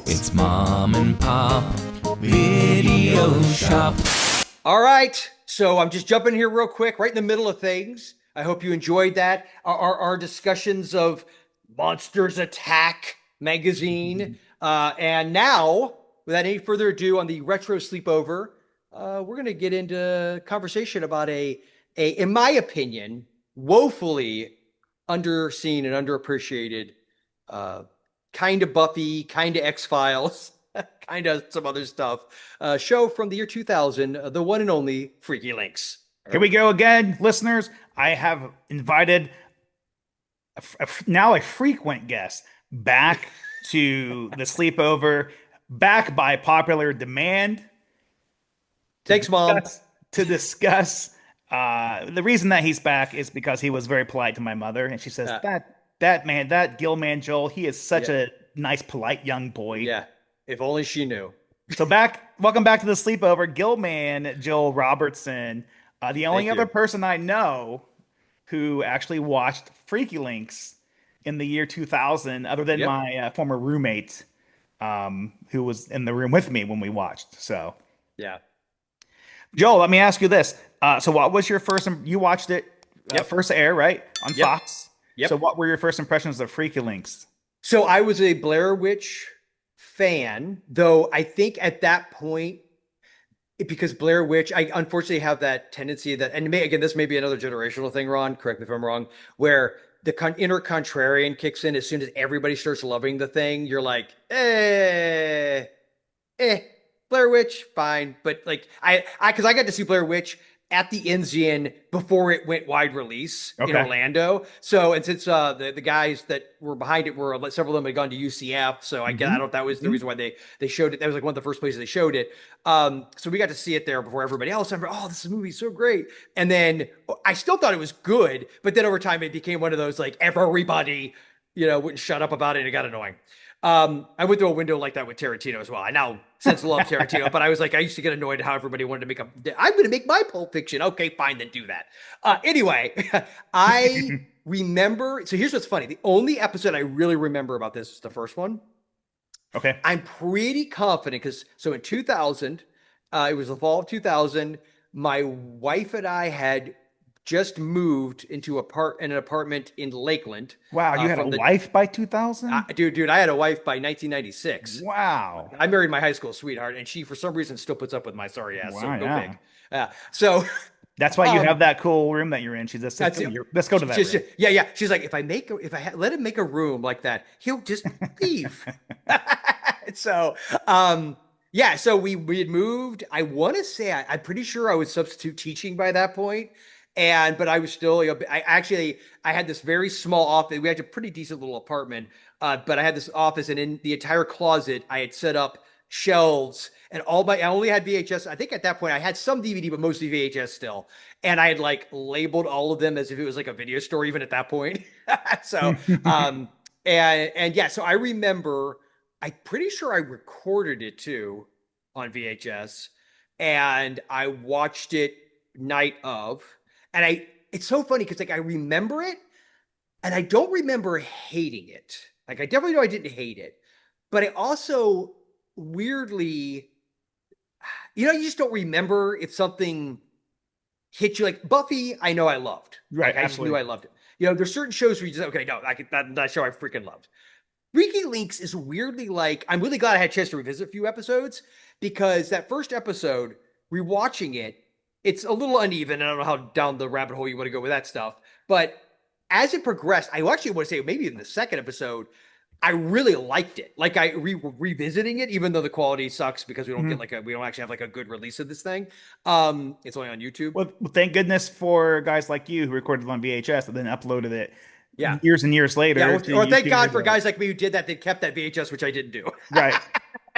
It's Mom and Pop Video Shop. All right, so I'm just jumping here real quick, right in the middle of things. I hope you enjoyed that. Our discussions of Monsters Attack magazine. And now, without any further ado, on the Retro Sleepover, we're going to get into conversation about a, in my opinion, woefully underseen and underappreciated kind of Buffy, kind of X-Files, kind of some other stuff. Show from the year 2000, the one and only FreakyLinks. Here we go again, listeners. I have invited now a frequent guest back to the sleepover, back by popular demand. Thanks, Mom. To discuss the reason that he's back is because he was very polite to my mother, and she says that Gilman Joel, he is such a nice, polite young boy. Yeah, if only she knew. So welcome back to the sleepover, Gilman Joel Robertson, the only other person I know who actually watched FreakyLinks in the year 2000, other than my former roommate, who was in the room with me when we watched. So, yeah. Joel, let me ask you this. So what was your first, you watched it first air, right? On Fox? Yep. So what were your first impressions of FreakyLinks? So I was a Blair Witch fan, though I think at that point, because Blair Witch, I unfortunately have that tendency that, and again, this may be another generational thing, Ron, correct me if I'm wrong, where the inner contrarian kicks in as soon as everybody starts loving the thing. You're like, Blair Witch, fine. But like, because I got to see Blair Witch at the Enzian before it went wide release in Orlando. So, and since the guys that were behind it were, several of them had gone to UCF. So I don't know if that was the reason why they showed it. That was like one of the first places they showed it. So we got to see it there before everybody else. I'm like, oh, this movie's so great. And then I still thought it was good, but then over time it became one of those, like, everybody, wouldn't shut up about it, and it got annoying. I went through a window like that with Tarantino as well. I now since love Tarantino, but I was like, I used to get annoyed at how everybody wanted to make I'm going to make my Pulp Fiction. Okay, fine, then do that. Anyway, I remember, so here's what's funny. The only episode I really remember about this is the first one. Okay. I'm pretty confident so in 2000, it was the fall of 2000, my wife and I had just moved into an apartment in Lakeland. Wow, you had a wife by 2000? Dude, I had a wife by 1996. Wow. I married my high school sweetheart, and she, for some reason, still puts up with my sorry ass. Wow, so go yeah. big. So that's why you have that cool room that you're in. She's just let's go to that room. Yeah. She's like, if I let him make a room like that, he'll just leave. So, so we had moved. I want to say I'm pretty sure I was substitute teaching by that point. But I was still, I had this very small office. We had a pretty decent little apartment, but I had this office, and in the entire closet, I had set up shelves, and I only had VHS. I think at that point I had some DVD, but mostly VHS still. And I had labeled all of them as if it was like a video store, even at that point. So, so I remember, I'm pretty sure I recorded it too on VHS, and I watched it night of. And it's so funny because I remember it, and I don't remember hating it. I definitely know I didn't hate it, but I also weirdly, you just don't remember if something hit you. Like Buffy, I know I loved. Right, I just knew I loved it. There's certain shows where you just, that show I freaking loved. FreakyLinks is weirdly I'm really glad I had a chance to revisit a few episodes, because that first episode, rewatching it, it's a little uneven. I don't know how down the rabbit hole you want to go with that stuff. But as it progressed, I actually want to say maybe in the second episode, I really liked it. Revisiting it, even though the quality sucks because we don't get we don't actually have a good release of this thing. It's only on YouTube. Well, thank goodness for guys like you who recorded it on VHS and then uploaded it years and years later. Yeah, or thank God for guys like me who did that. They kept that VHS, which I didn't do. Right.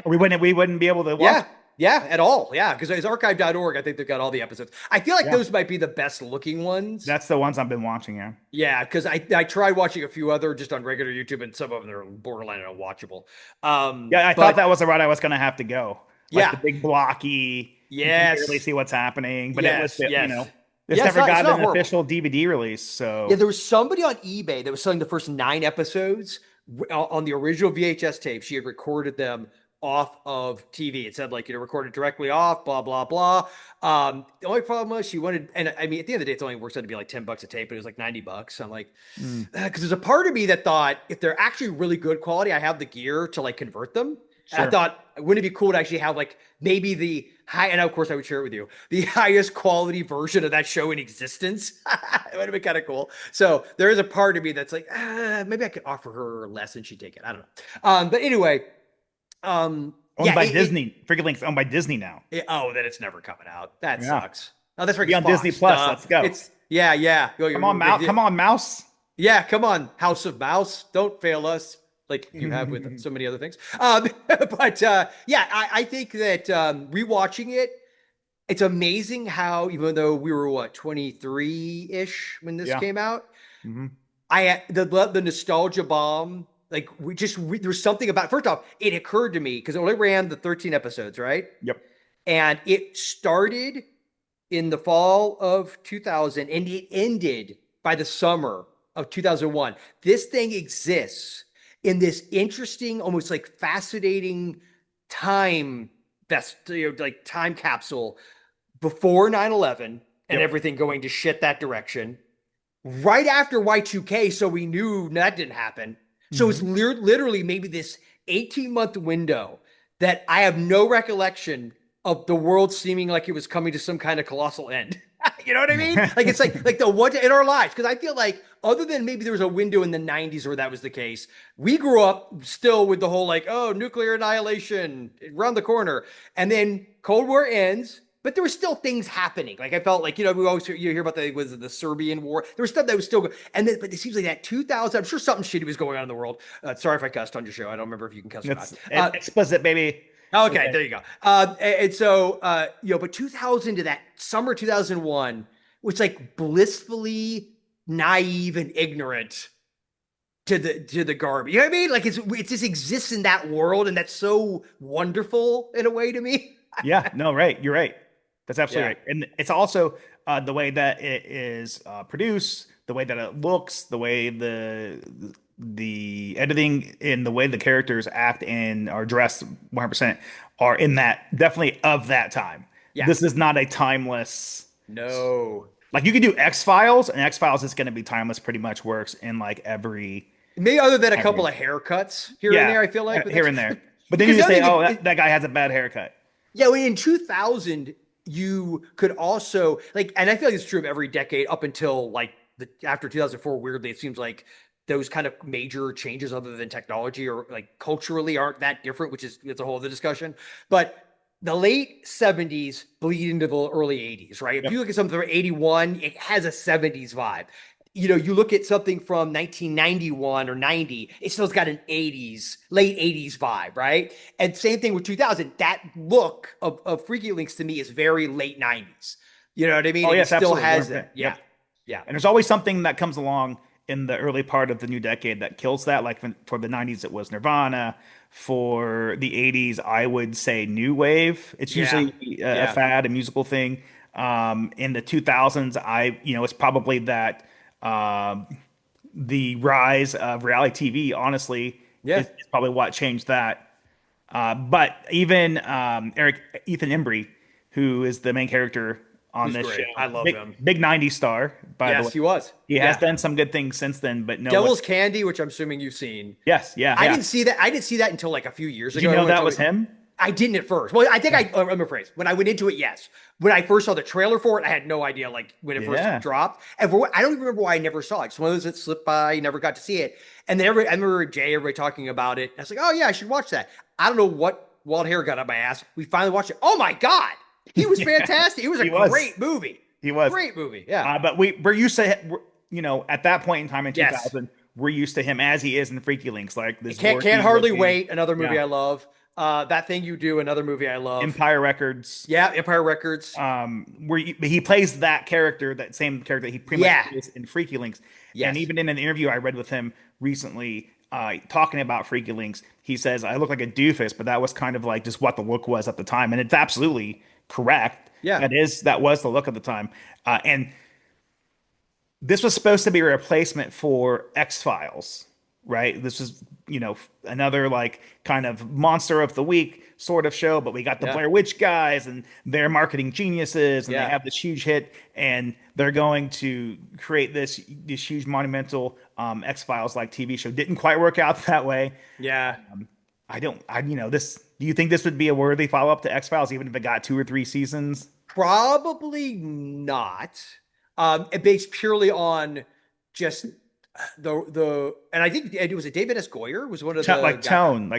Or we wouldn't be able to watch. Yeah, at all. Yeah, because it's archive.org. I think they've got all the episodes. I feel like those might be the best looking ones. That's the ones I've been watching, yeah. Yeah, because I tried watching a few other just on regular YouTube, and some of them are borderline unwatchable. I thought that was the route I was going to have to go. The big blocky. Yes. You can barely see what's happening. But it was, It's never got an horrible. official DVD release. So there was somebody on eBay that was selling the first 9 episodes on the original VHS tape, she had recorded them off of TV. It said like, recorded directly off, blah, blah, blah. The only problem was she wanted, and I mean, at the end of the day, it only works out to be like $10 a tape, but it was like $90. I'm like, because there's a part of me that thought if they're actually really good quality, I have the gear to like convert them. Sure. And I thought, wouldn't it be cool to actually have like maybe the high, and of course I would share it with you, the highest quality version of that show in existence. It would have been kind of cool. So there is a part of me that's like, maybe I could offer her less and she'd take it. I don't know. But anyway, owned by Disney. FreakyLinks owned by Disney now. Then it's never coming out. That sucks. Oh, that's right. Be on Fox. Disney Plus. Let's go. Come on, Mouse. Come on, Mouse. Yeah, come on, House of Mouse. Don't fail us like you have with so many other things. I think that rewatching it, it's amazing how even though we were 23-ish when this came out, the nostalgia bomb. Like there's something about, first off, it occurred to me because it only ran the 13 episodes, right? Yep. And it started in the fall of 2000 and it ended by the summer of 2001. This thing exists in this interesting, almost like fascinating time, like time capsule before 9/11 and everything going to shit that direction. Right after Y2K, so we knew that didn't happen. So it's literally maybe this 18-month window that I have no recollection of the world seeming like it was coming to some kind of colossal end. You know what I mean? Like it's like the one in our lives. Because I feel like other than maybe there was a window in the 90s where that was the case, we grew up still with the whole like, oh, nuclear annihilation around the corner. And then Cold War ends. But there were still things happening. Like I felt like, we always hear about the Serbian war. There was stuff that was still good. But it seems like that 2000, I'm sure something shitty was going on in the world. Sorry if I cussed on your show. I don't remember if you can cuss or not. Explicit, baby. Okay, there you go. And so, but 2000 to that summer 2001 was like blissfully naive and ignorant to the garbage. You know what I mean? Like it just exists in that world, and that's so wonderful in a way to me. Yeah, no, right. You're right. That's absolutely right. And it's also the way that it is produced, the way that it looks, the way the editing, and the way the characters act and are dressed 100% are in that, definitely of that time. Yeah. This is not a timeless. No. Like you can do X-Files, and X-Files is going to be timeless, pretty much works in like every. Maybe other than a couple of haircuts here and there, I feel like. Here and there. But then you say, that guy has a bad haircut. Yeah, in 2000, you could also and I feel like it's true of every decade up until like after 2004. Weirdly, it seems like those kind of major changes, other than technology or like culturally, aren't that different. It's a whole other discussion. But the late 70s bleed into the early 80s, right? Yep. If you look at something from 81, it has a 70s vibe. You look at something from 1991 or 90, it still's got an late 80s vibe, right? And same thing with 2000. That look of FreakyLinks to me is very late 90s. You know what I mean? Oh, yes, it still absolutely. has it. Yeah. Yep. Yeah. And there's always something that comes along in the early part of the new decade that kills that. Like for the 90s, it was Nirvana. For the 80s, I would say new wave. It's usually a fad, a musical thing. In the 2000s, it's probably that the rise of reality TV, honestly, is probably what changed that. But even Ethan Embry, who is the main character on this show, I love him. Big 90s star, by the way. Yes, he was. He has done some good things since then, but no. Devil's Candy, which I'm assuming you've seen. Yes, yeah. I didn't see that until like a few years ago. Did you know that was him? I didn't at first. Well, I think I'm rephrased. When I went into it, yes. When I first saw the trailer for it, I had no idea like when it first dropped. And I don't even remember why I never saw it. It's one of those that slipped by, never got to see it. And then I remember everybody talking about it. I was like, oh yeah, I should watch that. I don't know what wild hair got up my ass. We finally watched it. Oh my God. He was fantastic. It was a great movie. He was. Great movie. Yeah. But we're used to, at that point in time in 2000, we're used to him as he is in FreakyLinks. Like this. Can't hardly wait. Another movie I love. That Thing You Do, another movie I love. Empire Records. Yeah, Empire Records. Where he plays that character, that same character that he pretty much plays in FreakyLinks. Yes. And even in an interview I read with him recently, talking about FreakyLinks, he says, I look like a doofus, but that was kind of like just what the look was at the time. And it's absolutely correct. Yeah. That was the look at the time. And this was supposed to be a replacement for X-Files. right? This is, another like kind of monster of the week sort of show, but we got the Yeah. Blair Witch guys and they're marketing geniuses and they Yeah. have this huge hit and they're going to create this huge monumental X-Files like TV show. Didn't quite work out that way. Yeah. This, do you think this would be a worthy follow-up to X-Files even if it got 2 or 3 seasons? Probably not. Based purely on just and I think it was David S. Goyer was one of the Tone.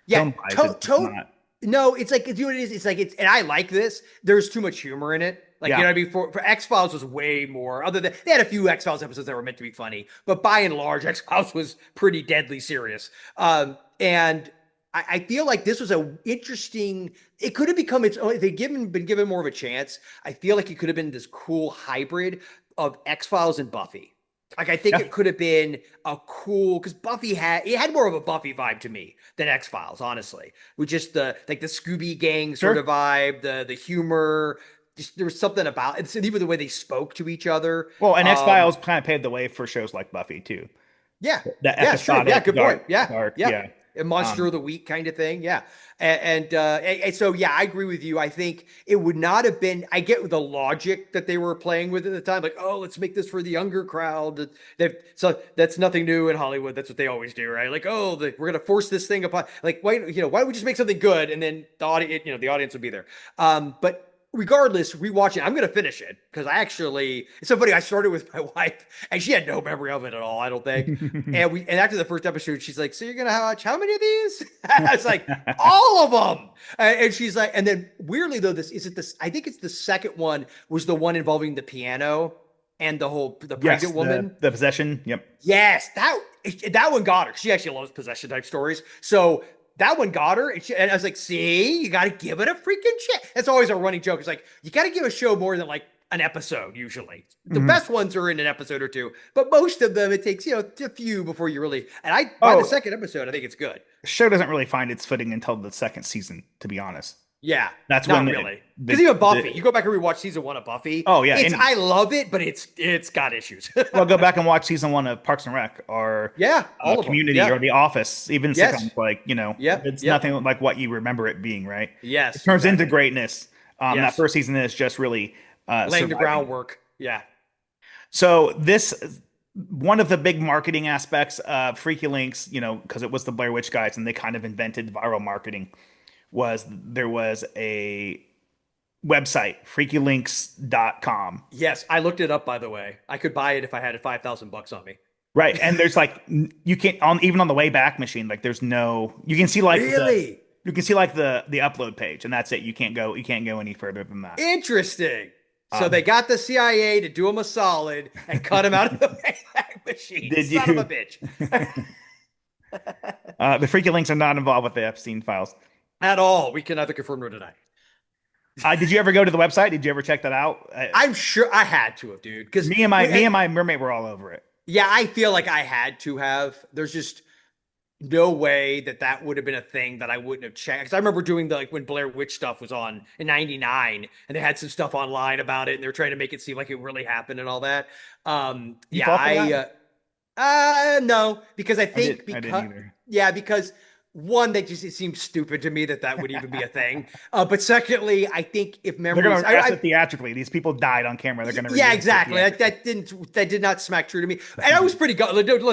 Yeah, Tone-wise, it's not. No, it's like, you know what it is? It's like, and I like this. There's too much humor in it. Like, Yeah. you know what I mean? For X-Files was way more, other than, they had a few X-Files episodes that were meant to be funny, but by and large, X-Files was pretty deadly serious. And I feel like this was a interesting, it could have become its own, if they'd been given more of a chance, I feel like it could have been this cool hybrid of X-Files and Buffy. Like, I think Yeah. it could have been a cool, because Buffy had more of a Buffy vibe to me than X-Files, honestly. With just the Scooby Gang sort Sure. of vibe, the humor. Just, there was something about it, and even the way they spoke to each other. Well, and X-Files kind of paved the way for shows like Buffy too. Yeah, That yeah, sure. episodic, Yeah, good dark, point. Yeah, dark, yeah. yeah. A monster of the week kind of thing. Yeah. And so, yeah, I agree with you. I think it would not have been, I get the logic that they were playing with at the time. Like, oh, let's make this for the younger crowd. So that's nothing new in Hollywood. That's what they always do, right? Like, oh, we're going to force this thing upon, like, why don't we just make something good? And then the audience would be there. But regardless, rewatching, I'm going to finish it because it's so funny. I started with my wife and she had no memory of it at all, I don't think. and after the first episode, she's like, so you're going to watch how many of these? I was like, all of them. And she's like, and then weirdly though, I think it's the second one was the one involving the piano and the pregnant woman. The possession. Yep. Yes. That one got her. She actually loves possession type stories. So that one got her, and I was like, see, you got to give it a freaking shit. That's always a running joke. It's like, you got to give a show more than like an episode, usually. The best ones are in an episode or two, but most of them, it takes, a few before you really, and by the second episode, I think it's good. The show doesn't really find its footing until the second season, to be honest. Yeah. That's not when really. Because even Buffy, you go back and rewatch season 1 of Buffy. Oh, yeah. I love it, but it's got issues. Well, go back and watch season 1 of Parks and Rec or all of Community them. Yeah. or The Office, even sitcoms, like, it's Yep. nothing like what you remember it being, right? Yes. It turns into greatness. Yes. That first season is just really laying surviving. the groundwork. Yeah. So one of the big marketing aspects of FreakyLinks, because it was the Blair Witch guys and they kind of invented viral marketing, there was a website, FreakyLinks.com. Yes, I looked it up, by the way. I could buy it if I had $5,000 on me. Right, and there's like you can't even on the Wayback Machine, like there's no, you can see like really you can see like the upload page, and that's it. You can't go any further than that. Interesting. So they got the CIA to do them a solid and cut them out of the Wayback Machine. Son of a bitch. The FreakyLinks are not involved with the Epstein files at all. We can neither confirm nor deny. Did you ever go to the website? Did you ever check that out? I'm sure I had to have, dude. Because me and my roommate were all over it. Yeah, I feel like I had to have. There's just no way that would have been a thing that I wouldn't have checked. Because I remember doing when Blair Witch stuff was on in '99, and they had some stuff online about it, and they were trying to make it seem like it really happened and all that. No, because I think I didn't either. Because one, that just, it seems stupid to me that would even be a thing. But secondly, I think if memories, they're going to address it theatrically. These people died on camera. They're going to exactly. That did not smack true to me. And I was pretty gullible.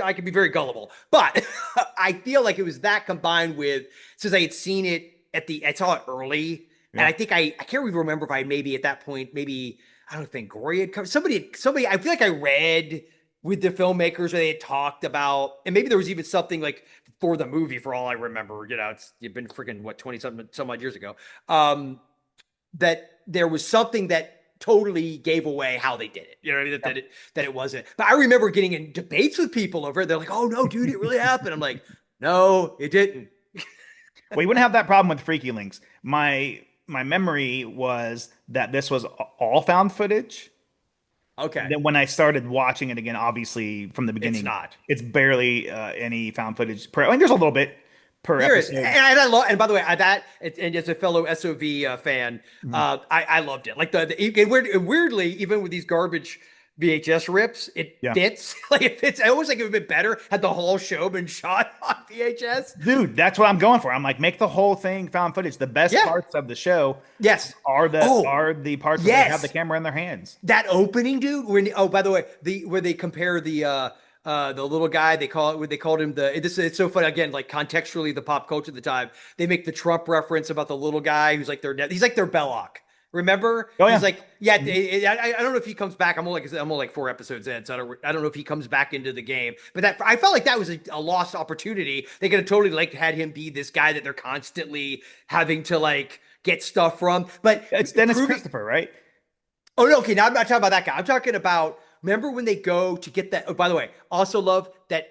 I can be very gullible, but I feel like it was that combined with, since I had seen it I saw it early, and I think I can't even remember if I maybe at that point I don't think Gory had come. Somebody. I feel like I read with the filmmakers where they had talked about, and maybe there was even something like for the movie, for all I remember, it's been freaking 20 some odd years ago, that there was something that totally gave away how they did it. You know what I mean? That it wasn't. But I remember getting in debates with people over it. They're like, "Oh no, dude, it really happened." I'm like, "No, it didn't." Well, you wouldn't have that problem with FreakyLinks. My memory was that this was all found footage. Okay. Then when I started watching it again, obviously from the beginning, It's not. It's barely any found footage per. I mean, there's a little bit per episode. And I love. And by the way, and as a fellow SOV fan, I loved it. Like weirdly, even with these garbage VHS rips, it fits. Like it fits. I always think it would have been better had the whole show been shot on VHS. Dude, that's what I'm going for. I'm like, make the whole thing found footage. The best parts of the show are the parts where they have the camera in their hands. That opening, dude. By the way, where they compare the little guy, they called him it's so funny, again, like contextually the pop culture at the time. They make the Trump reference about the little guy who's like he's like their Belloc. Remember? Oh, yeah. He's like, I don't know if he comes back. I'm only like 4 episodes in, so I don't know if he comes back into the game. But I felt like that was a lost opportunity. They could have totally like had him be this guy that they're constantly having to like get stuff from. But it's Dennis Christopher, right? Oh no, okay. Now I'm not talking about that guy. I'm talking about, remember when they go to get that? Oh, by the way, also love that.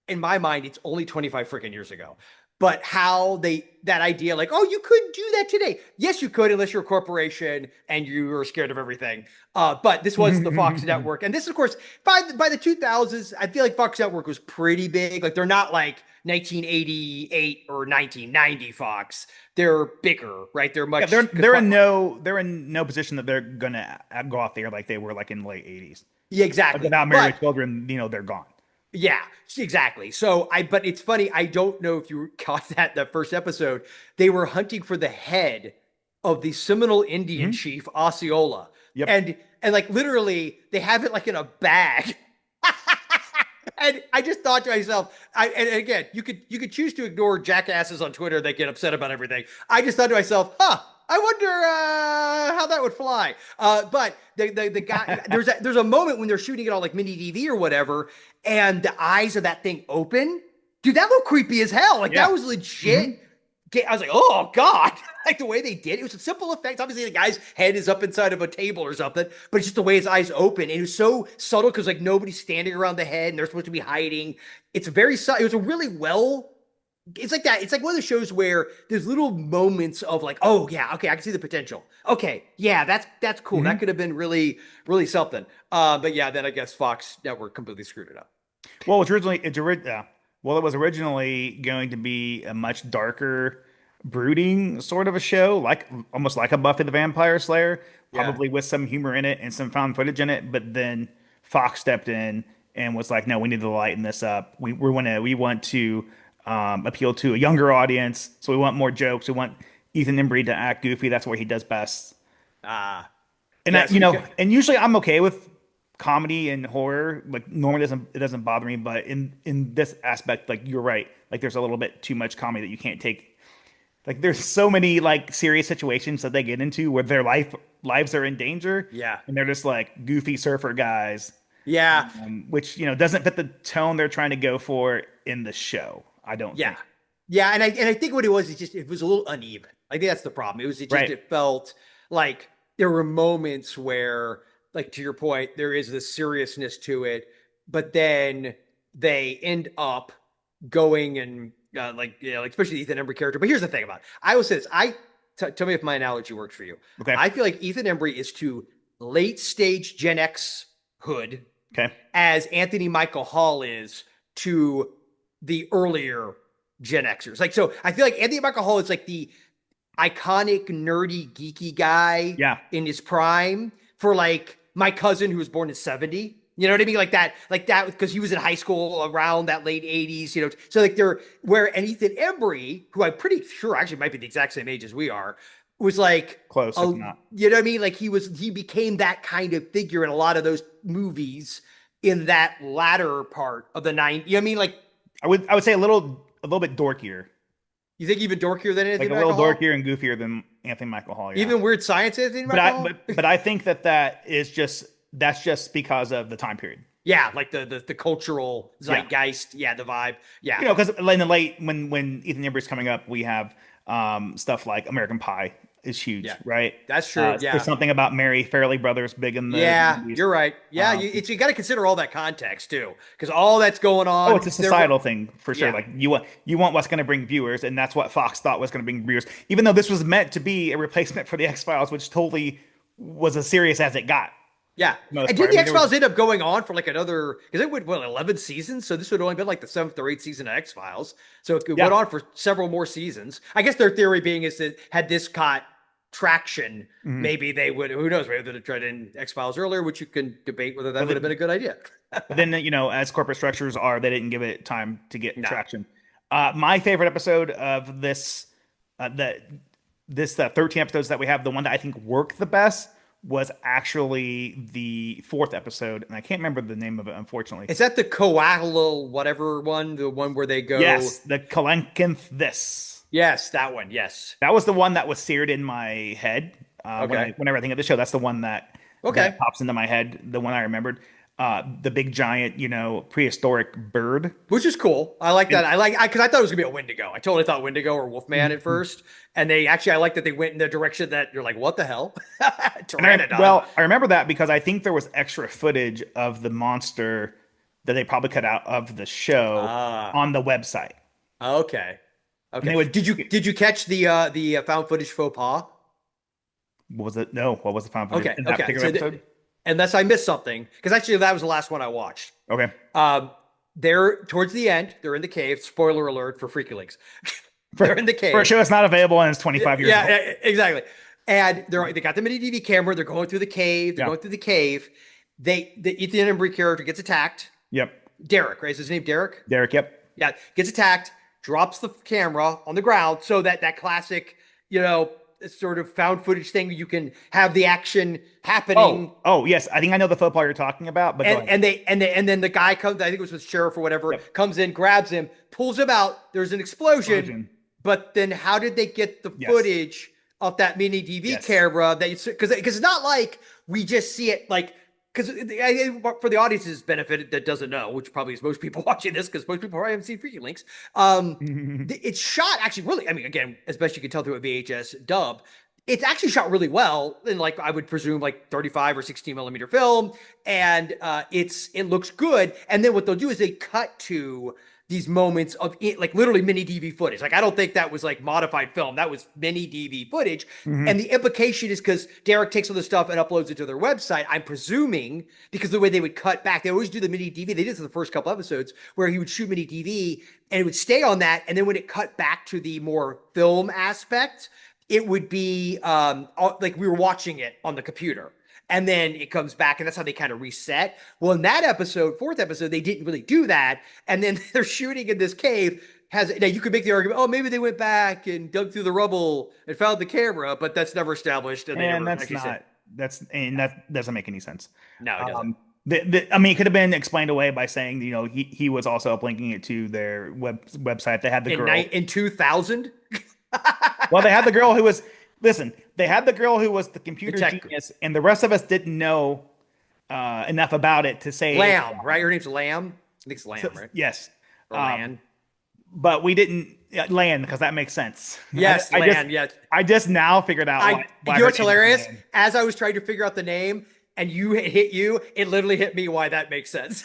In my mind, it's only 25 freaking years ago. But how that idea, like, oh, you couldn't do that today. Yes, you could, unless you're a corporation and you were scared of everything. But this was the Fox Network. And this, of course, by the 2000s, I feel like Fox Network was pretty big. Like, they're not like 1988 or 1990 Fox. They're bigger, right? They're much. Yeah, they're in no position that they're gonna go out there like they were like in the late 80s. Yeah, exactly. Like without married children, they're gone. Yeah, exactly. So but it's funny. I don't know if you caught that first episode. They were hunting for the head of the Seminole Indian chief, Osceola. Yep. And like literally they have it like in a bag. And I just thought to myself, and again, you could choose to ignore jackasses on Twitter that get upset about everything. I just thought to myself, I wonder how that would fly. But the guy, there's a moment when they're shooting it on like mini DV or whatever, and the eyes of that thing open. Dude, that looked creepy as hell. Like that was legit. I was like, oh God, like the way they did it. It was a simple effect. Obviously, the guy's head is up inside of a table or something, but it's just the way his eyes open. And it was so subtle because like nobody's standing around the head and they're supposed to be hiding. It's very subtle. It was a really it's like that. It's like one of the shows where there's little moments of like, oh yeah, okay, I can see the potential. Okay, yeah, that's cool. That could have been really, really something. But yeah, then I guess Fox Network completely screwed it up. Well, it was originally going to be a much darker, brooding sort of a show, like almost like a Buffy the Vampire Slayer, probably with some humor in it and some found footage in it. But then Fox stepped in and was like, no, we need to lighten this up. We want to appeal to a younger audience, so we want more jokes. We want Ethan Embry to act goofy. That's what he does best. And and usually I'm okay with comedy and horror. Like normally it doesn't bother me, but in this aspect, like you're right. Like there's a little bit too much comedy that you can't take. Like there's so many like serious situations that they get into where their lives are in danger. Yeah, and they're just like goofy surfer guys. Yeah, which doesn't fit the tone they're trying to go for in the show. I don't think. Yeah, and I think what it was, it was a little uneven. I think that's the problem. It felt like there were moments where, like to your point, there is this seriousness to it, but then they end up going and like especially the Ethan Embry character. But here's the thing about it. I will say this. Tell me if my analogy works for you. Okay. I feel like Ethan Embry is to late stage Gen X hood, as Anthony Michael Hall is to the earlier Gen Xers. Like, so I feel like Anthony Michael Hall is like the iconic, nerdy, geeky guy in his prime for like my cousin who was born in 70. You know what I mean? Like that, because he was in high school around that late 80s, So like and Ethan Embry, who I'm pretty sure actually might be the exact same age as we are, was like close, if not. You know what I mean? Like he became that kind of figure in a lot of those movies in that latter part of the 90s. You know what I mean? Like I would say a little bit dorkier. You think even dorkier than Anthony Michael Hall? Like a little dorkier and goofier than Anthony Michael Hall. Yeah. Even Weird Science Anthony Michael Hall? But I think that's just because of the time period. Yeah, like the cultural zeitgeist, the vibe. Yeah. Because in the late when Ethan Embry's coming up, we have stuff like American Pie is huge, right? That's true. There's something about Mary Fairley Brothers big in the movies. You're right. Yeah, you got to consider all that context too, because all that's going on. Oh, it's a societal thing for sure. Like you want what's going to bring viewers, and that's what Fox thought was going to bring viewers. Even though this was meant to be a replacement for the X-Files, which totally was as serious as it got. Yeah, and did the X-Files end up going on for like another? Because it went 11 seasons, so this would have only been like the 7th or 8th season of X-Files. So it went on for several more seasons. I guess their theory being is that had this got traction, maybe they would, who knows, maybe they'd have tried in X-Files earlier, which you can debate whether that would have been a good idea. But then, as corporate structures are, they didn't give it time to get traction. My favorite episode of this, the 13 episodes that we have, the one that I think worked the best was actually the 4th episode, and I can't remember the name of it, unfortunately. Is that the Koala whatever one? The one where they go... Yes, the Kalenkinth this. Yes, that one, yes. That was the one that was seared in my head. Whenever I think of the show, that's the one that pops into my head, the one I remembered. The big giant, prehistoric bird, which is cool. I like that. Because I thought it was gonna be a Wendigo. I totally thought Wendigo or Wolfman at first, and I like that they went in the direction that you're like, what the hell? I remember that because I think there was extra footage of the monster that they probably cut out of the show on the website. Okay. Did you catch the found footage faux pas? What was it? No. What was the found footage in that particular episode? Unless I missed something, because actually that was the last one I watched. Okay. They're towards the end. They're in the cave. Spoiler alert for FreakyLinks. They're in the cave. For a show that's not available and it's 25 years old. Yeah, exactly. And they got the mini DV camera. They're going through the cave. They're going through the cave. The Ethan Embry character gets attacked. Yep. Derek, right? Is his name Derek? Derek. Yep. Yeah. Gets attacked. Drops the camera on the ground. So that classic, sort of found footage thing, you can have the action happening. Oh yes, I think I know the faux pas you're talking about. But and then the guy comes, I think it was the sheriff or whatever, comes in, grabs him, pulls him out. There's an explosion. But then how did they get the footage of that mini DV camera? Because it's not like we just see it like. Because for the audience's benefit that doesn't know, which probably is most people watching this, because most people probably haven't seen FreakyLinks. It's shot actually really, again, as best you can tell through a VHS dub, it's actually shot really well in I would presume 35 or 16 millimeter film. And it looks good. And then what they'll do is they cut to these moments of it, literally mini DV footage. I don't think that was modified film. That was mini DV footage. And the implication is because Derek takes all this stuff and uploads it to their website, I'm presuming, because the way they would cut back, they always do the mini DV. They did this in the first couple episodes where he would shoot mini DV and it would stay on that. And then when it cut back to the more film aspect, it would be like we were watching it on the computer. And then it comes back, and that's how they kind of reset. Well, in that episode, 4th episode, they didn't really do that. And then they're shooting in this cave. Now you could make the argument, maybe they went back and dug through the rubble and found the camera, but that's never established. And that doesn't make any sense. No, it doesn't. It could have been explained away by saying, he was also uplinking it to their website. They had the girl in 2000. Well, they had the girl who was. Listen, they had the girl who was the computer genius, and the rest of us didn't know enough about it to say Lamb, right? Her name's Lamb. I think it's Lamb, right? Yes. Or Land. But we didn't land because that makes sense. Yes, I just now figured out why you know what's hilarious? As I was trying to figure out the name and it literally hit me why that makes sense.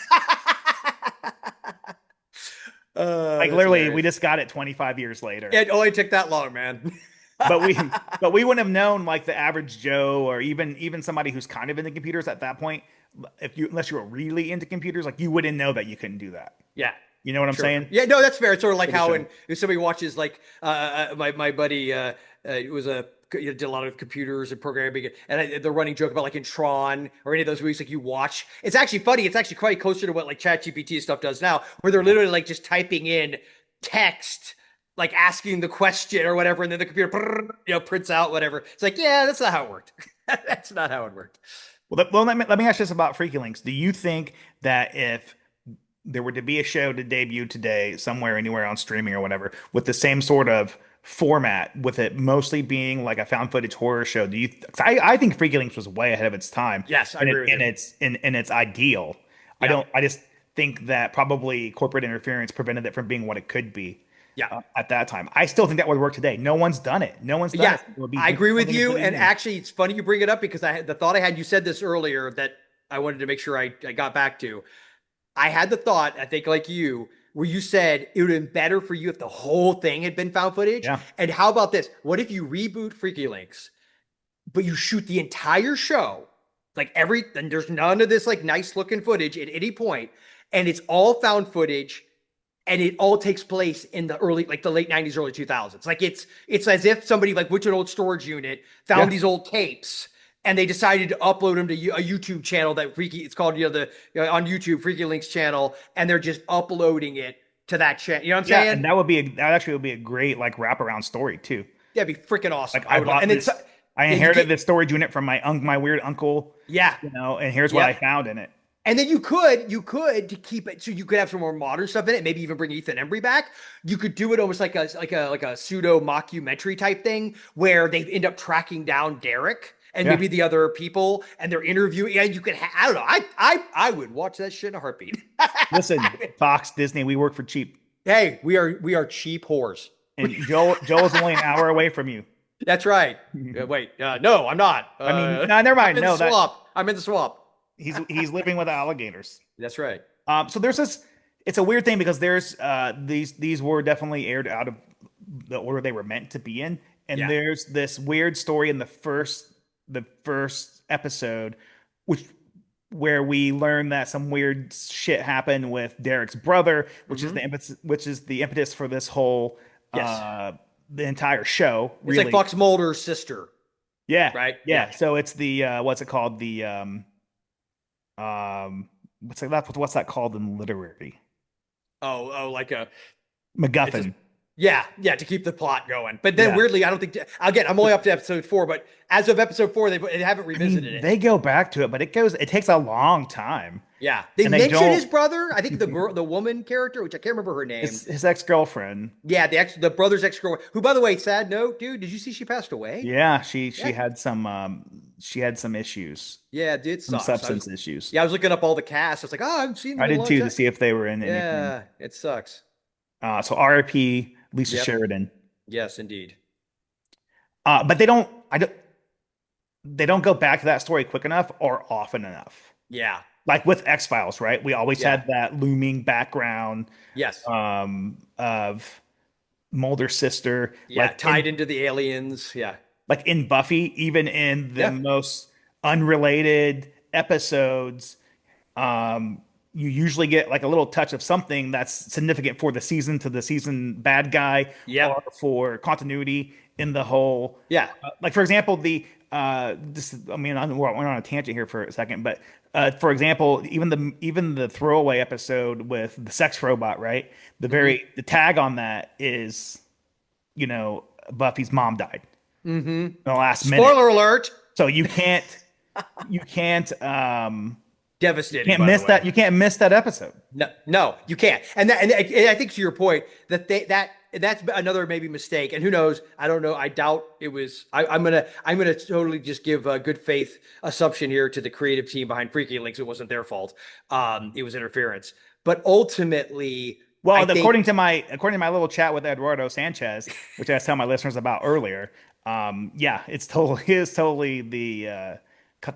Literally, hilarious. We just got it 25 years later. It only took that long, man. but we wouldn't have known the average Joe or even somebody who's kind of into computers at that point. Unless you were really into computers, you wouldn't know that you couldn't do that. Yeah. You know what I'm saying? Yeah, no, that's fair. It's sort of like how if somebody watches my buddy did a lot of computers and programming, and the running joke about in Tron or any of those movies you watch. It's actually funny. It's actually quite closer to what ChatGPT stuff does now, where they're literally just typing in text. Asking the question or whatever, and then the computer prints out whatever. It's that's not how it worked. That's not how it worked. Well, let me ask this about FreakyLinks. Do you think that if there were to be a show to debut today, somewhere, anywhere on streaming or whatever, with the same sort of format, with it mostly being a found footage horror show, do you? I think FreakyLinks was way ahead of its time. Yes, I agree with you. It's ideal. Yeah. I just think that probably corporate interference prevented it from being what it could be. Yeah, at that time. I still think that would work today. No one's done it. I agree with you. And actually, it's funny you bring it up because the thought I had, you said this earlier that I wanted to make sure I got back to. I had the thought, I think like you, where you said it would have been better for you if the whole thing had been found footage. Yeah. And how about this? What if you reboot FreakyLinks, but you shoot the entire show, and there's none of this nice looking footage at any point, and it's all found footage. and it all takes place in the late 90s, early 2000s. Like it's as if somebody like went to an old storage unit, found these old tapes, and they decided to upload them to a YouTube channel that it's called, on YouTube, FreakyLinks channel, and they're just uploading it to that channel. You know what I'm saying? And that actually would be a great like wraparound story too. That'd be freaking awesome. Like I inherited this storage unit from my weird uncle. Yeah. And here's what I found in it. And then you could to keep it so you could have some more modern stuff in it, maybe even bring Ethan Embry back. You could do it almost like a pseudo mockumentary type thing where they end up tracking down Derek and maybe the other people, and they're interviewing. And you could I don't know. I would watch that shit in a heartbeat. Listen, Fox, Disney, we work for cheap. Hey, we are cheap whores. And Joel's only an hour away from you. That's right. Wait, no, I'm not. I mean, no, never mind. I'm in the swamp. He's living with alligators. That's right. So there's this. It's a weird thing because there's these were definitely aired out of the order they were meant to be in, and there's this weird story in the first episode, where we learn that some weird shit happened with Derek's brother, which is the impetus for this whole the entire show. It's like Fox Mulder's sister. Yeah. Right. Yeah. So it's the what's it called? The what's that called in literary? Oh, like a MacGuffin. To keep the plot going. But then weirdly, I don't think again, I'm only up to episode 4, but as of episode 4, they haven't revisited it. They go back to it, but it takes a long time. Yeah. They mention his brother. I think the woman character, which I can't remember her name. His ex-girlfriend. Yeah, the brother's ex-girlfriend, who, by the way, sad note, dude, did you see she passed away? Yeah, she had some issues. Yeah, dude, some substance issues. Yeah, I was looking up all the cast. I was like, oh, I've seen them. I did too, to see if they were in anything. Yeah, it sucks. So R.I.P. Lisa Sheridan. Yes, indeed. But they don't go back to that story quick enough or often enough. Yeah. Like with X-Files, right? We always had that looming background. Yes. Of Mulder's sister. Yeah, tied into the aliens. Yeah. Like in Buffy, even in the most unrelated episodes, you usually get like a little touch of something that's significant for the season to the season bad guy, or for continuity in the whole. Yeah. Like for example, we're on a tangent here for a second, but for example, even the throwaway episode with the sex robot, right? The tag on that is, Buffy's mom died in the last minute. Spoiler alert. So you can't devastating. You can't miss that. You can't miss that episode. No, you can't. And I think to your point that's another maybe mistake. And who knows? I don't know. I doubt it was. I'm gonna totally just give a good faith assumption here to the creative team behind FreakyLinks. It wasn't their fault. It was interference. But ultimately, according to my little chat with Eduardo Sanchez, which I was telling my listeners about earlier, it's totally the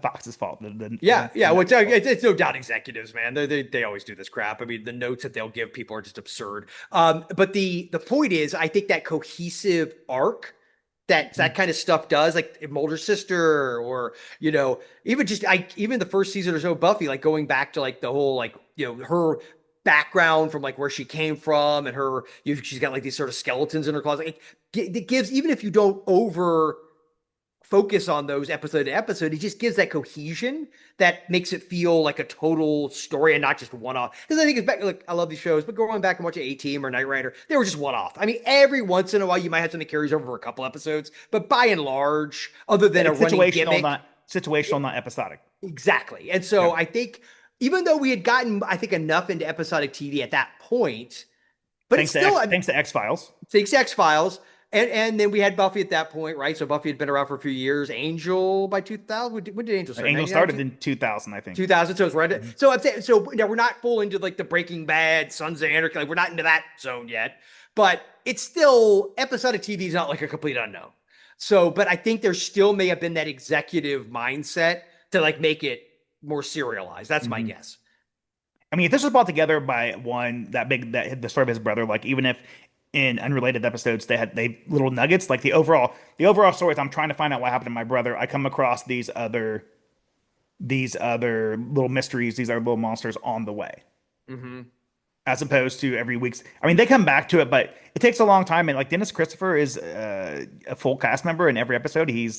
Fox's fault. It's no doubt executives, man. They always do this crap. I mean, the notes that they'll give people are just absurd. But the point is, I think that cohesive arc that kind of stuff does, like Mulder's sister, or even the first season or so of Buffy, like going back to like the whole her background from like where she came from, and she's got like these sort of skeletons in her closet. It gives, even if you don't over focus on those episode to episode, it just gives that cohesion that makes it feel like a total story and not just one-off. Because I think it's back, like, I love these shows, but going back and watching A-Team or Knight Rider, they were just one-off. I mean, every once in a while you might have something that carries over for a couple episodes, but by and large, other than a running gimmick, situational, not episodic. Exactly. And so I think, even though we had gotten, I think, enough into episodic TV at that point, but thanks to X-Files. Thanks to X-Files. And then we had Buffy at that point, right? So Buffy had been around for a few years. Angel by 2000. When did Angel start? Angel started in 2000, I think. 2000. So it's right. Mm-hmm. So I'm saying, so we're not full into like the Breaking Bad, Sons of Anarchy. Like we're not into that zone yet. But it's still, episodic TV is not like a complete unknown. So, but I think there still may have been that executive mindset to like make it more serialized. That's my guess. I mean, if this was brought together by the story of his brother, like even if in unrelated episodes they little nuggets, like the overall story is I'm trying to find out what happened to my brother. I come across these other little mysteries, these other little monsters on the way. as opposed to every week's. I mean, they come back to it, but it takes a long time. And like Dennis Christopher is a full cast member in every episode. He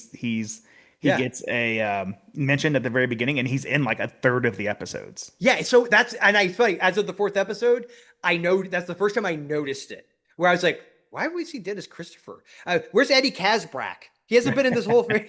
Yeah. gets a mention at the very beginning, and he's in like a third of the episodes. Yeah, so and I funny, as of the fourth episode, I know that's the first time I noticed it, where I was like, why have we seen Dennis Christopher? Where's Eddie Kasbrak? He hasn't been in this whole thing.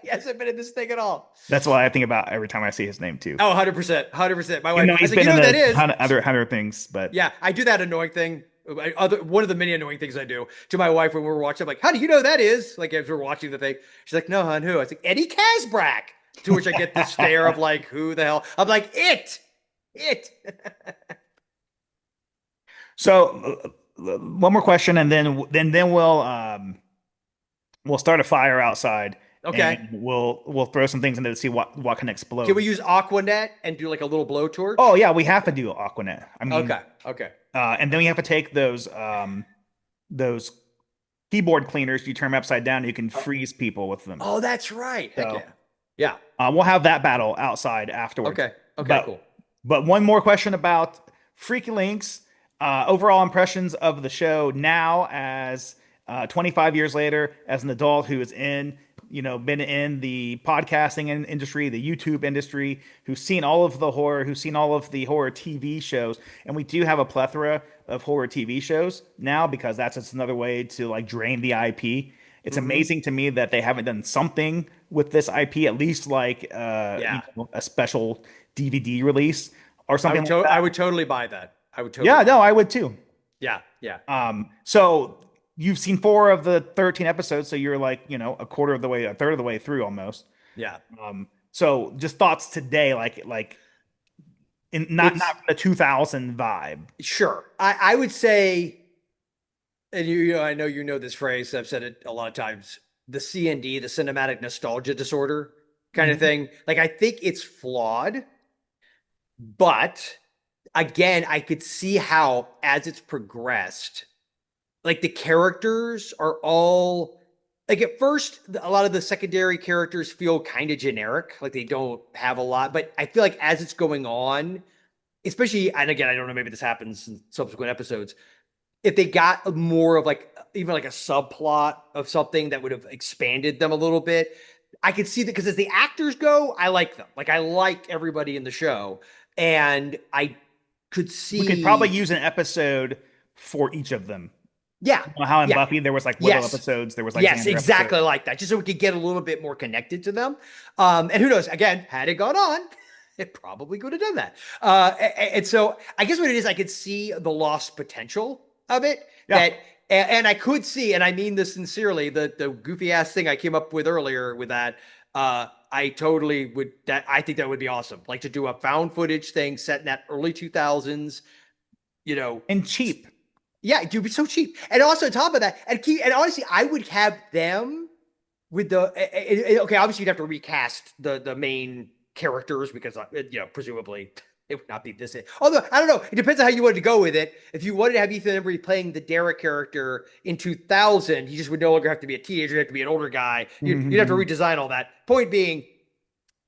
He hasn't been in this thing at all. That's what I think about every time I see his name too. Oh, 100%. 100%. My wife, Even though I he's was like, been you know in what that is? other things, but Yeah, I do that annoying thing. One of the many annoying things I do to my wife when we're watching, I'm like, how do you know that is? Like, as we're watching the thing, she's like, no, hon, who? I was like, Eddie Kasbrak. To which I get the stare of like, who the hell? I'm like, it. So one more question, and then we'll start a fire outside. Okay. And we'll throw some things into to see what can explode. Can we use Aquanet and do like a little blowtorch? Oh yeah, we have to do Aquanet. I mean, okay. And then we have to take those keyboard cleaners. You turn them upside down, you can freeze people with them. Oh, that's right. Heck So, yeah. we'll have that battle outside afterwards. Okay, cool. But one more question about FreakyLinks. Overall impressions of the show now, as 25 years later, as an adult who is been in the podcasting industry, the YouTube industry, who's seen all of the horror, who's seen all of the horror TV shows. And we do have a plethora of horror TV shows now, because that's just another way to like drain the IP. It's amazing to me that they haven't done something with this IP, at least like a special DVD release or something like that. I would totally buy that. I would too. Yeah. So you've seen 4 of the 13 episodes, so you're like, a third of the way through almost. Yeah. So just thoughts today, like not the 2000 vibe. Sure. I would say, and I know you know this phrase, I've said it a lot of times, the CND, the cinematic nostalgia disorder kind of thing. Like, I think it's flawed, but again, I could see how as it's progressed, like the characters are all like, at first, a lot of the secondary characters feel kind of generic, like they don't have a lot, but I feel like as it's going on, especially, and again, I don't know, maybe this happens in subsequent episodes, if they got more of like, even like a subplot of something that would have expanded them a little bit, I could see that, because as the actors go, I like them. Like, I like everybody in the show, and I could see. We could probably use an episode for each of them. Yeah. How in Buffy there was like little episodes, there was like exactly episodes. Like that, just so we could get a little bit more connected to them. And who knows? Again, had it gone on, it probably could have done that. And so I guess what it is, I could see the lost potential of it. Yeah. And I could see, and I mean this sincerely, the goofy ass thing I came up with earlier with that. I totally would. I think that would be awesome. Like, to do a found footage thing set in that early 2000s, and cheap. Yeah, it would be so cheap. And also on top of that, and honestly, I would have them with the okay. Obviously, you'd have to recast the main characters, because presumably it would not be this. Although I don't know, it depends on how you wanted to go with it. If you wanted to have Ethan Embry playing the Derek character in 2000, you just would no longer have to be a teenager; you'd have to be an older guy. You'd have to redesign all that. Point being,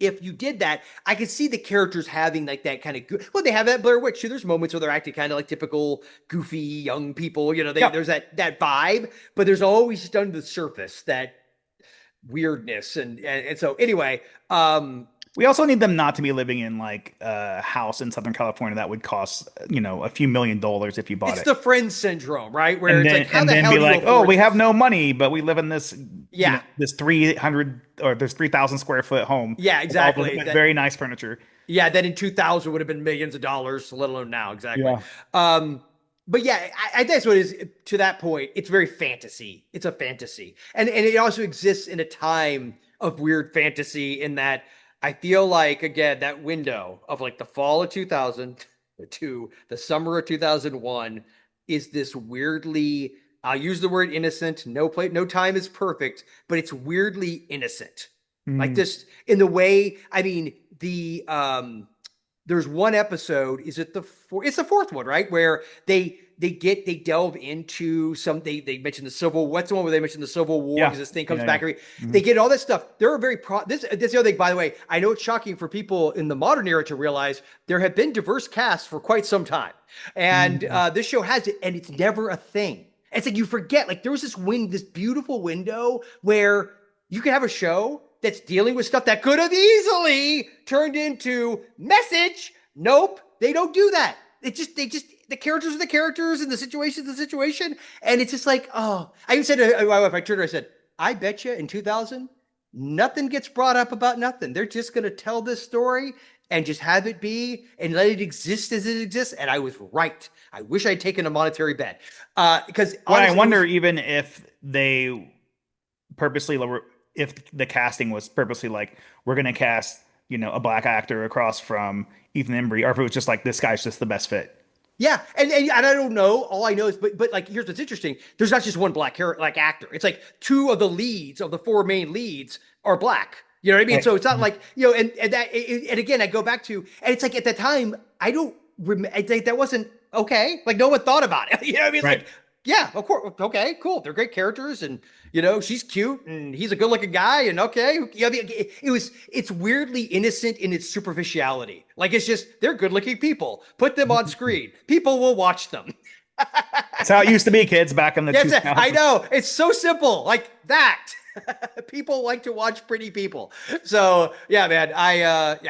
if you did that, I could see the characters having like that kind of well, they have that Blair Witch too. There's moments where they're acting kind of like typical goofy young people. There's that vibe, but there's always just under the surface that weirdness. And so anyway, we also need them not to be living in like a house in Southern California that would cost, a few $1 million if you bought it. It's the Friends syndrome, right? Where and it's then, like, how and the then hell be do you like, oh, afford we this? have no money, but we live in this, Yeah. This 300 or this 3,000 square foot home. Yeah, exactly. With very nice furniture. Yeah, that in 2000 would have been millions of dollars, let alone now. Exactly. Yeah. But yeah, I guess what it is, to that point, it's very fantasy. It's a fantasy. And it also exists in a time of weird fantasy, in that I feel like, again, that window of like the fall of 2000 to the summer of 2001 is this weirdly, I'll use the word innocent. No time is perfect, but it's weirdly innocent. Like this, in the way, I mean, there's one episode, it's the fourth one, right? Where they they delve into some, they mention the Civil, what's the one where they mention the Civil War, because this thing comes back. They get all that stuff. They're very this the other thing, by the way, I know it's shocking for people in the modern era to realize there have been diverse casts for quite some time. And this show has it, and it's never a thing. It's like you forget, like there was this beautiful window where you could have a show that's dealing with stuff that could have easily turned into Message. Nope, they don't do that. They just the characters are the characters and the situation's the situation. And it's just like, oh, I even said to my wife, I turned her, I said, I bet you in 2000, nothing gets brought up about nothing. They're just going to tell this story and just have it be and let it exist as it exists. And I was right. I wish I'd taken a monetary bet. Because I wonder even if they purposely, if the casting was purposely like, we're going to cast, a black actor across from Ethan Embry, or if it was just like, this guy's just the best fit. Yeah, and I don't know. All I know is, but like, here's what's interesting. There's not just one black actor. It's like two of the leads of the four main leads are black. You know what I mean? Right. So it's not like, and again, I go back to, and it's like at that time, I think that wasn't okay. Like no one thought about it. You know what I mean? It's like, yeah, of course. Okay, cool. They're great characters, and she's cute, and he's a good-looking guy, and okay, it's weirdly innocent in its superficiality. Like it's just they're good-looking people. Put them on screen. People will watch them. That's how it used to be, kids, back in the 2000s. I know. It's so simple, like that. People like to watch pretty people. So yeah, man.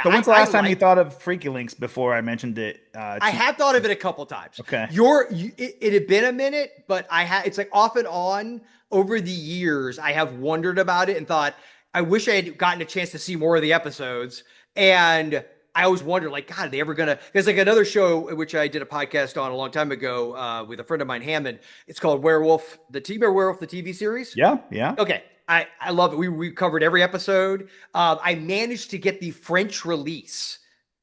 So when's the last time you thought of FreakyLinks before I mentioned it? I have thought of it a couple times. Okay. It had been a minute, but it's like off and on over the years. I have wondered about it and thought, I wish I had gotten a chance to see more of the episodes. And I always wondered, like, God, are they ever gonna? There's like another show which I did a podcast on a long time ago with a friend of mine, Hammond. It's called Werewolf, the TV series. Yeah. Okay. I love it. We covered every episode. I managed to get the French release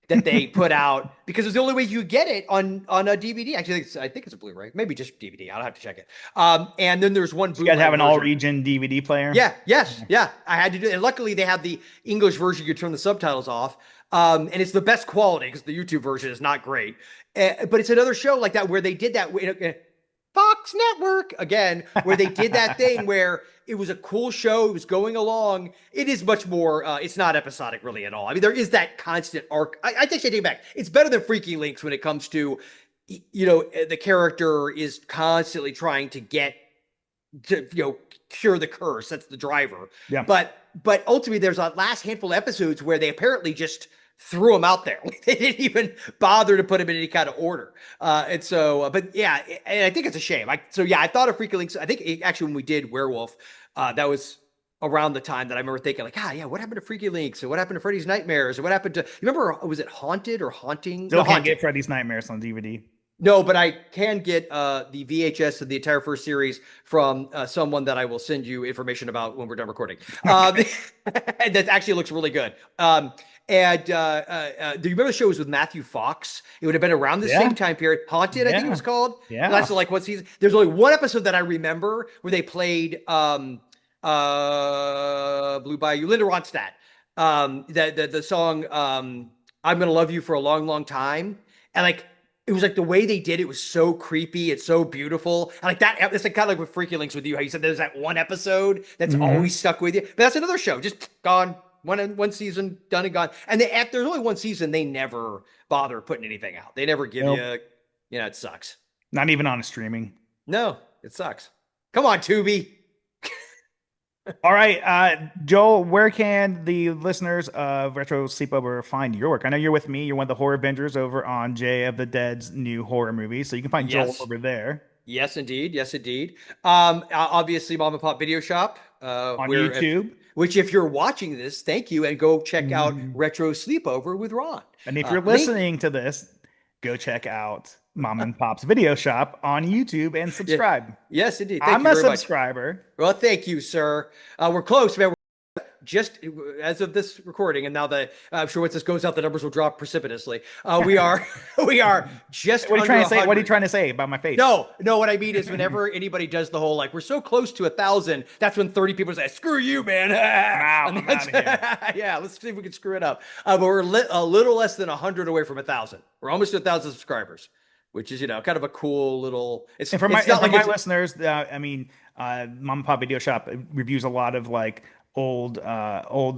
that they put out because it's the only way you get it on a DVD. Actually, I think it's a Blu-ray, maybe just DVD. I'll have to check it. And then there's one. You got to have an all-region DVD player. Yeah. I had to do it, and luckily they have the English version. You turn the subtitles off, and it's the best quality because the YouTube version is not great. But it's another show like that where they did that. Fox Network again, where they did that thing where it was a cool show. It was going along. It is much more. It's not episodic really at all. I mean, there is that constant arc. I think I take it back. It's better than FreakyLinks when it comes to, the character is constantly trying to get to, cure the curse. That's the driver. Yeah. But ultimately, there's a last handful of episodes where they apparently just threw him out there. They didn't even bother to put him in any kind of order. And so, but yeah, and I think it's a shame. I thought of FreakyLinks. I think actually when we did Werewolf, that was around the time that I remember thinking like, what happened to FreakyLinks? And what happened to Freddy's Nightmares? And what happened to, you remember, was it Haunted or Haunting? Still can't get Freddy's Nightmares on DVD. No, but I can get the VHS of the entire first series from someone that I will send you information about when we're done recording. That actually looks really good. Do you remember the show was with Matthew Fox? It would have been around the same time period. Haunted, I think it was called. Yeah. That's like what season. There's only one episode that I remember where they played Blue Bayou, Linda Ronstadt. The song I'm Gonna Love You for a Long, Long Time. And like it was like the way they did it was so creepy. It's so beautiful. And like that, it's like kind of like with FreakyLinks with you, how you said there's that one episode that's always stuck with you. But that's another show, just gone. One season, done and gone. And there's only one season, they never bother putting anything out. They never give you, it sucks. Not even on a streaming. No, it sucks. Come on, Tubi. All right, Joel, where can the listeners of Retro Sleepover find your work? I know you're with me. You're one of the horror Avengers over on Jay of the Dead's new horror movie. So you can find Joel over there. Yes, indeed. Obviously, Mom and Pop Video Shop. On YouTube. Which, if you're watching this, thank you, and go check out Retro Sleepover with Ron. And if you're listening to this, go check out Mom and Pop's Video Shop on YouTube and subscribe. Yes, indeed. I'm a subscriber. Well, thank you, sir. We're close, man. Just as of this recording, and now that I'm sure once this goes out, the numbers will drop precipitously. We are just. What are you trying to say? What are you trying to say about my face? No. What I mean is, whenever anybody does the whole like we're so close to 1,000, that's when 30 people say, "Screw you, man!" I'm out of here. Yeah, let's see if we can screw it up. But we're a little less than 100 away from 1,000. We're almost to 1,000 subscribers, which is, kind of a cool little. And for my listeners, I mean, Mom and Pop Video Shop reviews a lot of like old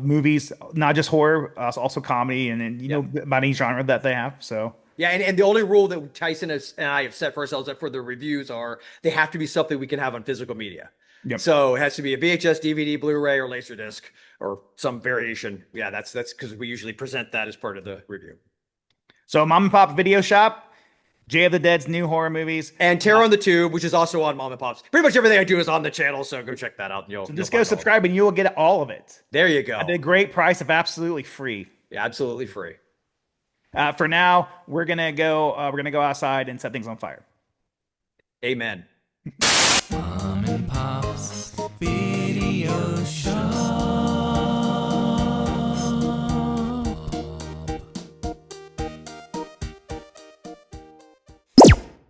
movies, not just horror, also comedy, and about any genre that they have. So yeah, and the only rule that Tyson and I have set for ourselves for the reviews are they have to be something we can have on physical media. Yep. So it has to be a VHS, DVD, Blu-ray, or Laserdisc, or some variation. Yeah, that's because we usually present that as part of the review. So Mom and Pop Video Shop, Jay of the Dead's new horror movies, and Terror on the Tube, which is also on Mom and Pop's. Pretty much everything I do is on the channel, so go check that out. So just go subscribe, and you will get all of it. There you go. At a great price of absolutely free. Yeah, absolutely free. For now, we're gonna go outside and set things on fire. Amen.